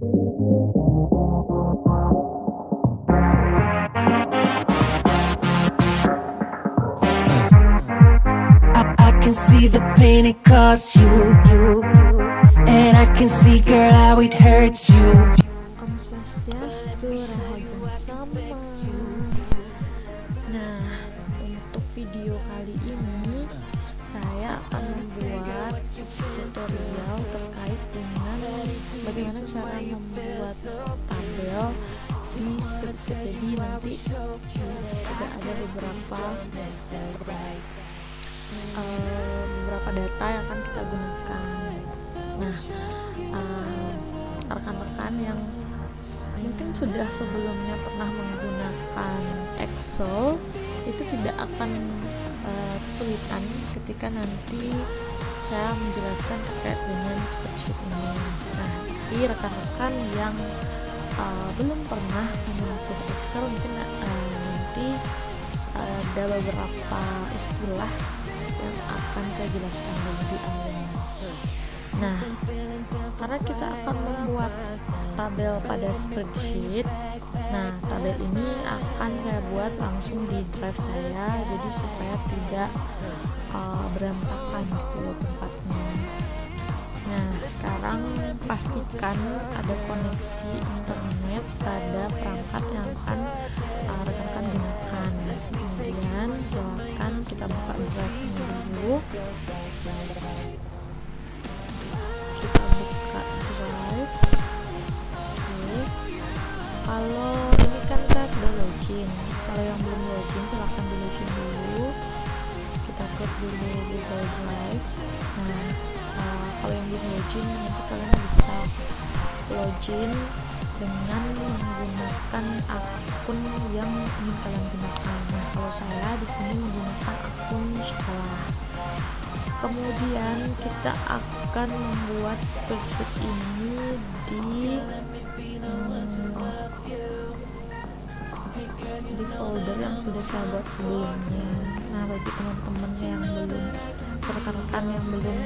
I can see the pain it costs you, and I can see, girl, how it hurts you. Om Swastiastu, Rahaja Sama. Nah, untuk video kali ini saya akan membuat tutorial terkait dengan bagaimana cara membuat tabel di spreadsheet. Jadi nanti juga ada beberapa data yang akan kita gunakan. Nah, rekan-rekan yang mungkin sudah sebelumnya pernah menggunakan Excel itu tidak akan kesulitan ketika nanti saya menjelaskan terkait dengan spreadsheet ini. Nah, tapi rekan-rekan yang belum pernah menyentuh Excel mungkin nanti ada beberapa istilah yang akan saya jelaskan lebih awal. Nah, karena kita akan membuat tabel pada spreadsheet, nah tabel ini akan saya buat langsung di drive saya, jadi supaya tidak berantakan gitu tempatnya. Nah, sekarang pastikan ada koneksi internet pada perangkat yang akan rekan-rekan gunakan. Kemudian silakan kita buka drive-nya dulu. Kita buka drive. Oke. Kalau ini kan saya sudah login. Kalau yang belum login silahkan di login dulu. Kita klik dulu Google Drive. Nah, kalau yang belum login nanti kalian bisa login dengan menggunakan akun yang ingin kalian gunakan. Nah, kalau saya di sini menggunakan akun sekolah. Kemudian kita akan membuat spreadsheet ini di folder yang sudah saya buat sebelumnya. Nah, bagi teman-teman yang belum, rekan-rekan yang belum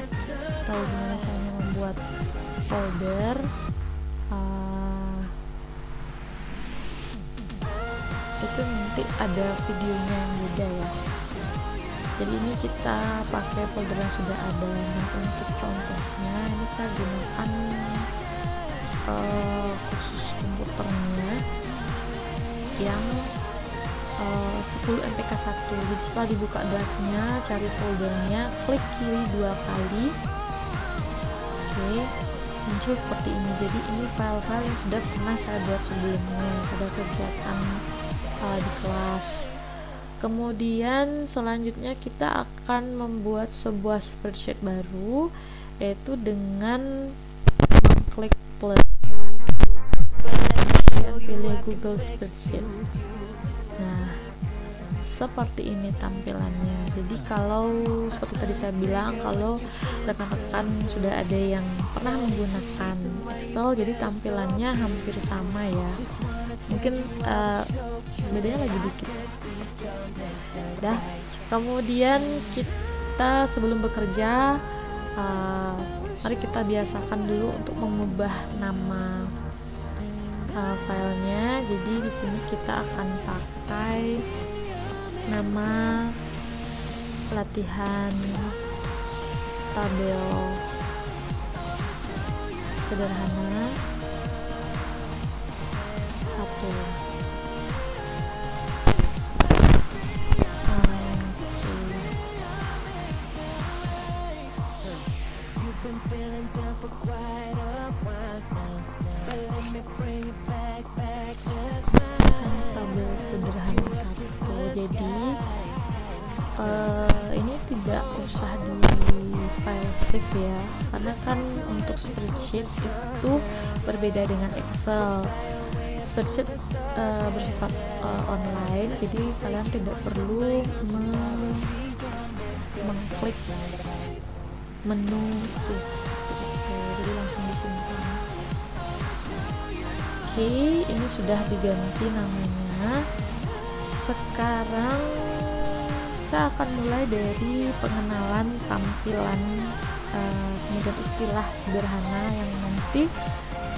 tahu gimana caranya membuat folder, itu nanti ada videonya yang beda ya. Jadi ini kita pakai folder yang sudah ada. Nah, untuk contohnya ini saya gunakan khusus komputernya yang 10 MPK1. Jadi setelah dibuka drive-nya, cari foldernya, klik kiri 2 kali. Oke, muncul seperti ini. Jadi ini file-file yang sudah pernah saya buat sebelumnya pada kegiatan di kelas. Kemudian selanjutnya kita akan membuat sebuah spreadsheet baru, yaitu dengan mengklik plus dan pilih Google Spreadsheet. Nah, seperti ini tampilannya. Jadi kalau seperti tadi saya bilang, kalau rekan-rekan sudah ada yang pernah menggunakan Excel, jadi tampilannya hampir sama ya. Mungkin bedanya lagi dikit. Dah. Kemudian kita sebelum bekerja, mari kita biasakan dulu untuk mengubah nama filenya. Jadi di sini kita akan pakai nama latihan tabel sederhana 1. Tabel sederhana 1. Jadi ini tidak usah di file save ya, karena kan untuk spreadsheet itu berbeda dengan Excel. Spreadsheet bersifat online, jadi kalian tidak perlu mengklik menu save. Jadi langsung disimpan. Oke, ini sudah diganti namanya. Sekarang saya akan mulai dari pengenalan tampilan, kemudian istilah sederhana yang nanti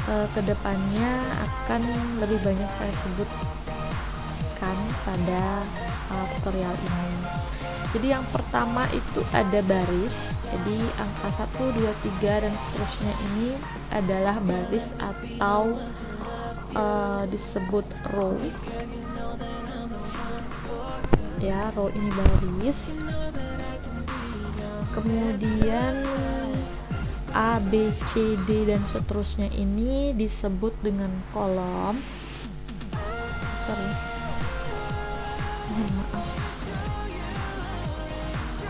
kedepannya akan lebih banyak saya sebutkan pada tutorial ini. Jadi yang pertama itu ada baris, jadi angka 1, 2, 3 dan seterusnya ini adalah baris atau disebut row ya, row ini baris. Kemudian A, B, C, D dan seterusnya ini disebut dengan kolom.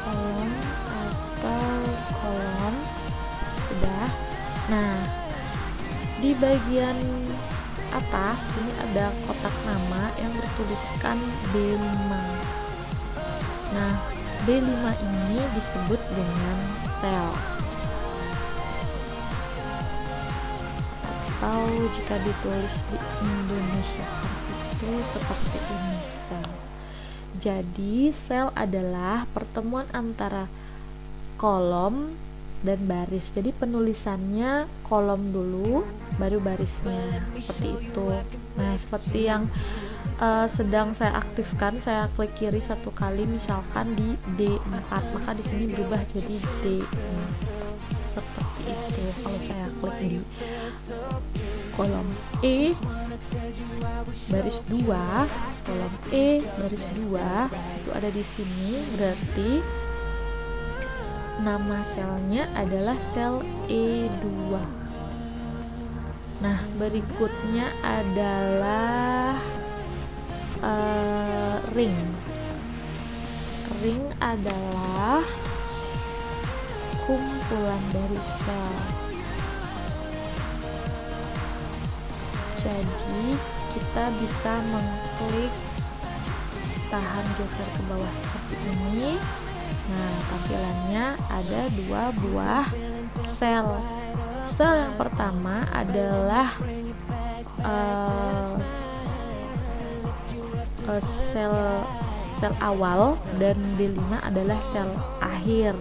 Kolom atau kolom. Sudah. Nah, di bagian atas ini ada kotak nama yang bertuliskan B5. Nah, B5 ini disebut dengan sel, atau jika ditulis di Indonesia itu seperti ini, sel. Jadi sel adalah pertemuan antara kolom dan baris. Jadi penulisannya kolom dulu baru barisnya, seperti itu. Nah, seperti yang sedang saya aktifkan, saya klik kiri satu kali misalkan di D4, maka di sini berubah jadi D. Seperti itu kalau saya klik di kolom E baris 2, kolom E baris 2 itu ada di sini, berarti nama selnya adalah sel E2. Nah, berikutnya adalah ring. Ring adalah kumpulan dari sel. Jadi kita bisa mengklik, tahan geser ke bawah seperti ini. Nah, tampilannya ada 2 buah sel. Sel yang pertama adalah sel awal dan D5 adalah sel akhir,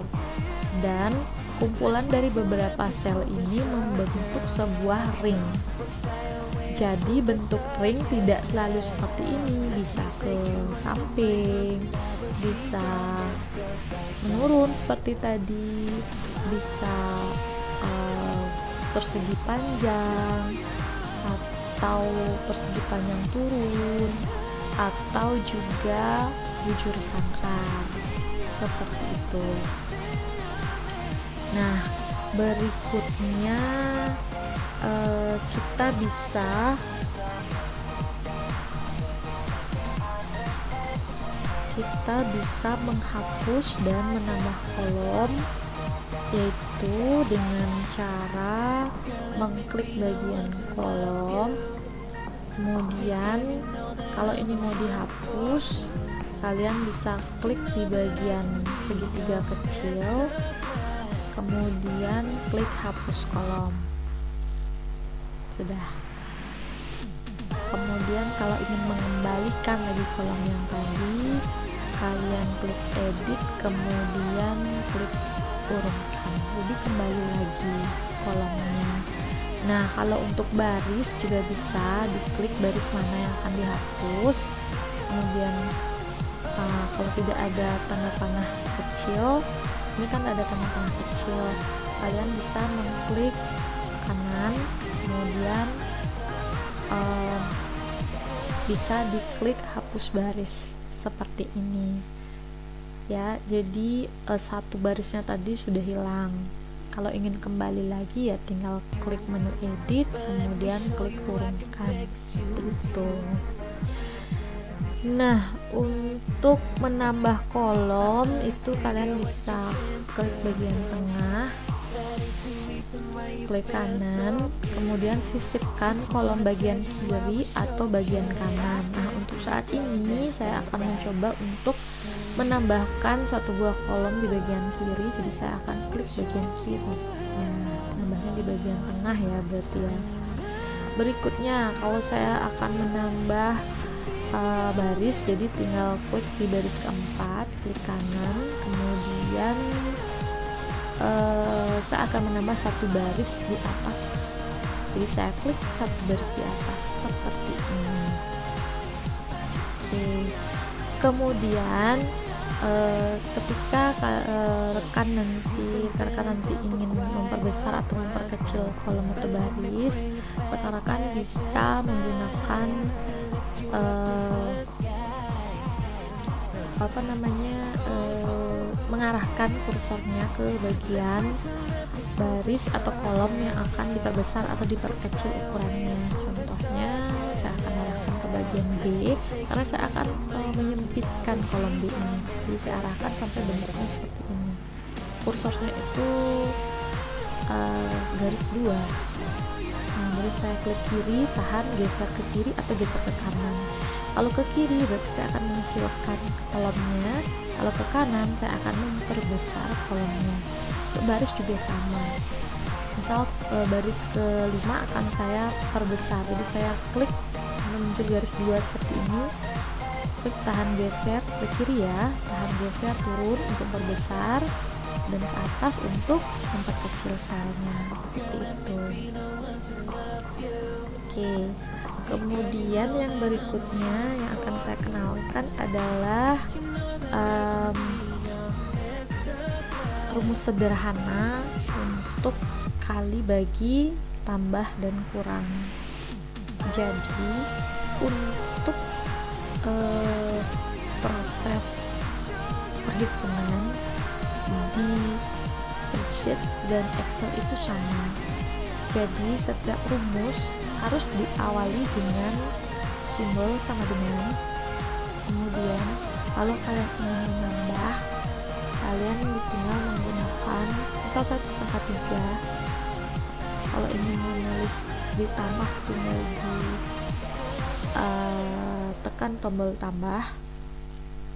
dan kumpulan dari beberapa sel ini membentuk sebuah ring. Jadi bentuk ring tidak selalu seperti ini, bisa ke samping, bisa menurun seperti tadi, bisa persegi panjang atau persegi panjang turun, atau juga bujur sangkar seperti itu. Nah, berikutnya kita bisa menghapus dan menambah kolom, yaitu dengan cara mengklik bagian kolom. Kemudian kalau ini mau dihapus, kalian bisa klik di bagian segitiga kecil, kemudian klik hapus kolom. Sudah. Kemudian kalau ingin mengembalikan lagi kolom yang tadi, kalian klik edit, kemudian klik urutkan, jadi kembali lagi kolomnya. Nah, kalau untuk baris juga bisa diklik baris mana yang akan dihapus. Kemudian kalau tidak ada tanda panah kecil, ini kan ada tanda panah kecil, kalian bisa mengklik kanan, kemudian bisa diklik hapus baris seperti ini ya. Jadi satu barisnya tadi sudah hilang. Kalau ingin kembali lagi ya tinggal klik menu edit, kemudian klik urungkan gitu. Nah, untuk menambah kolom itu kalian bisa klik bagian tengah, klik kanan, kemudian sisipkan kolom bagian kiri atau bagian kanan. Nah, untuk saat ini saya akan mencoba untuk menambahkan satu buah kolom di bagian kiri, jadi saya akan klik bagian kiri. Nah, nambahnya di bagian tengah ya berarti ya. Berikutnya kalau saya akan menambah baris, jadi tinggal klik di baris keempat, klik kanan, kemudian saya akan menambah satu baris di atas Jadi saya klik satu baris di atas seperti ini. Oke. Kemudian ketika rekan nanti ingin memperbesar atau memperkecil kolom atau baris, rekan-rekan bisa menggunakan mengarahkan kursornya ke bagian baris atau kolom yang akan diperbesar atau diperkecil ukurannya. Contohnya saya akan arahkan ke bagian B karena saya akan menyempitkan kolom B ini. Jadi saya arahkan sampai bentuknya seperti ini. Kursornya itu garis 2. Nah, baru saya klik kiri, tahan, geser ke kiri atau geser ke kanan. Kalau ke kiri berarti saya akan mengecilkan kolomnya, kalau ke kanan saya akan memperbesar kolomnya. Untuk baris juga sama. Misal baris ke-5 akan saya perbesar, jadi saya klik muncul garis 2 seperti ini, klik tahan geser ke kiri ya, tahan geser turun untuk perbesar, dan ke atas untuk memperkecil selnya, seperti itu. Oke, kemudian yang berikutnya yang akan saya kenalkan adalah rumus sederhana untuk kali bagi, tambah, dan kurang. Jadi untuk proses perhitungan di spreadsheet dan Excel itu sama. Jadi setiap rumus harus diawali dengan simbol sama dengan. Kemudian kalau kalian ingin menambah, kalian tinggal menggunakan misal 1/3. Kalau ingin menulis ditambah, tinggal tekan tombol tambah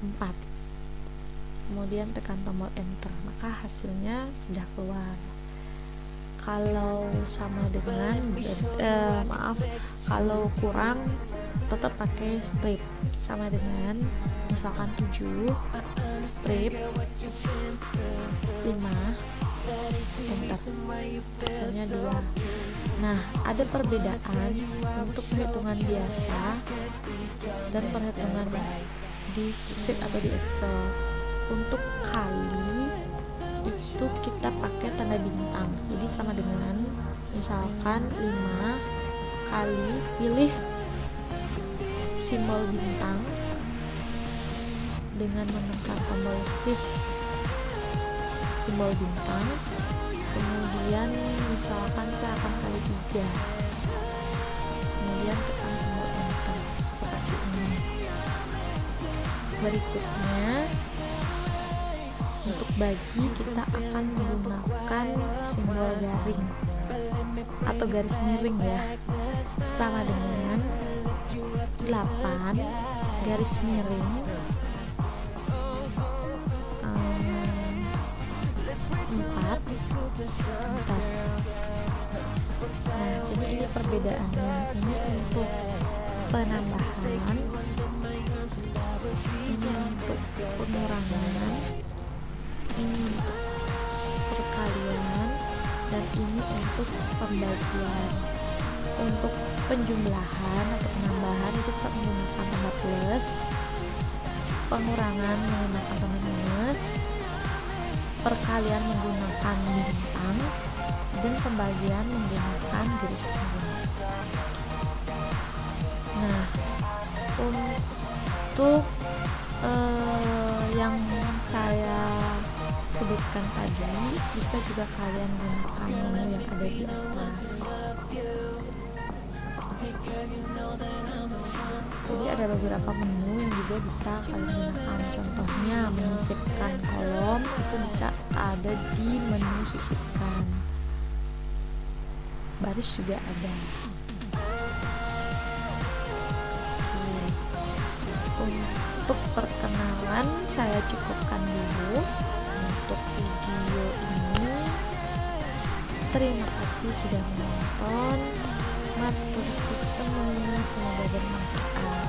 4, kemudian tekan tombol enter, maka hasilnya sudah keluar. Kalau sama dengan kalau kurang tetap pakai strip, sama dengan misalkan 7 strip 5 enter, hasilnya 2. Nah, ada perbedaan untuk perhitungan biasa dan perhitungan di spreadsheet atau di Excel. Untuk kali itu kita pakai tanda bintang, jadi sama dengan misalkan 5 kali, pilih simbol bintang dengan menekan tombol shift simbol bintang, kemudian misalkan saya akan kali 3, kemudian tekan tombol enter seperti ini. Berikutnya untuk bagi kita akan menggunakan simbol garing atau garis miring ya, sama dengan 8 garis miring 4. Nah, jadi ini perbedaannya. Ini untuk penambahan, ini untuk pengurangan, ini untuk perkalian, dan ini untuk pembagian. Untuk penjumlahan atau penambahan itu tetap menggunakan tanda plus, pengurangan menggunakan tanda minus, perkalian menggunakan bintang, dan pembagian menggunakan garis miring. Nah, untuk yang saya sebutkan tadi bisa juga kalian gunakan menu yang ada di atas. Jadi ada beberapa menu yang juga bisa kalian gunakan. Contohnya menyisipkan kolom itu bisa ada di menu sisipkan. Baris juga ada. Untuk perkenalan saya cukupkan dulu untuk video ini. Terima kasih sudah menonton. Matur suksema, semoga bermanfaat.